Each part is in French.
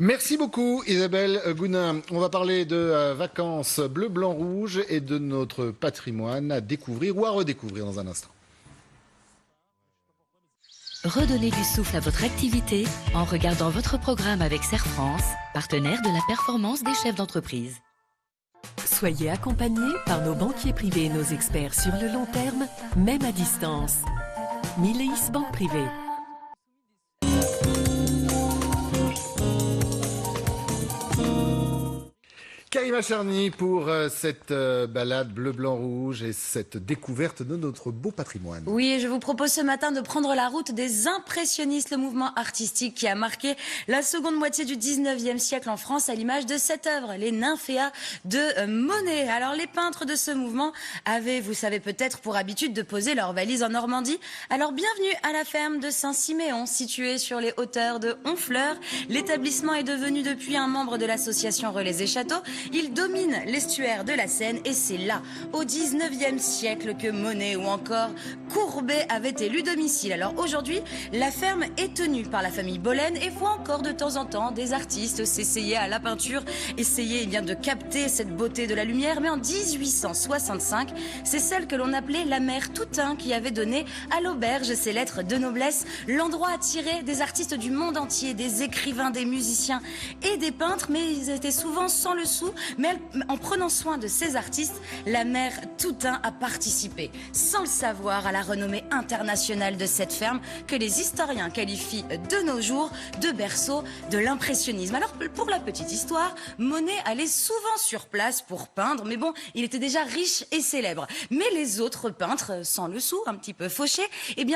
Merci beaucoup Isabelle Gounin. On va parler de vacances bleu, blanc, rouge et de notre patrimoine à découvrir ou à redécouvrir dans un instant. Redonnez du souffle à votre activité en regardant votre programme avec Serre France, partenaire de la performance des chefs d'entreprise. Soyez accompagnés par nos banquiers privés et nos experts sur le long terme, même à distance. Mileis Banque Privée. Karima Charny pour cette balade bleu, blanc, rouge et cette découverte de notre beau patrimoine. Oui, et je vous propose ce matin de prendre la route des impressionnistes, le mouvement artistique qui a marqué la seconde moitié du 19e siècle en France à l'image de cette œuvre, les Nymphéas de Monet. Alors les peintres de ce mouvement avaient, vous savez peut-être, pour habitude de poser leurs valises en Normandie. Alors bienvenue à la ferme de Saint-Siméon, située sur les hauteurs de Honfleur. L'établissement est devenu depuis un membre de l'association Relais et Châteaux. Il domine l'estuaire de la Seine et c'est là, au 19e siècle, que Monet ou encore Courbet avaient élu domicile. Alors aujourd'hui, la ferme est tenue par la famille Bollen et voit encore de temps en temps des artistes s'essayer à la peinture, essayer de capter cette beauté de la lumière. Mais en 1865, c'est celle que l'on appelait la mère Toutain qui avait donné à l'auberge ses lettres de noblesse. L'endroit attirait des artistes du monde entier, des écrivains, des musiciens et des peintres, mais ils étaient souvent sans le sou. Mais en prenant soin de ces artistes, la mère Toutain a participé, sans le savoir, à la renommée internationale de cette ferme que les historiens qualifient de nos jours de berceau de l'impressionnisme. Alors pour la petite histoire, Monet allait souvent sur place pour peindre, mais bon, il était déjà riche et célèbre. Mais les autres peintres, sans le sou, un petit peu fauchés,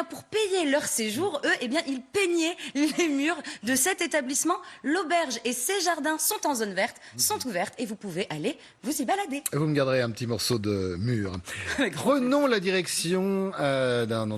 pour payer leur séjour, eux, ils peignaient les murs de cet établissement. L'auberge et ses jardins sont en zone verte, sont ouvertes et vous pouvez aller vous y balader. Vous me garderez un petit morceau de mur. Prenons la direction d'un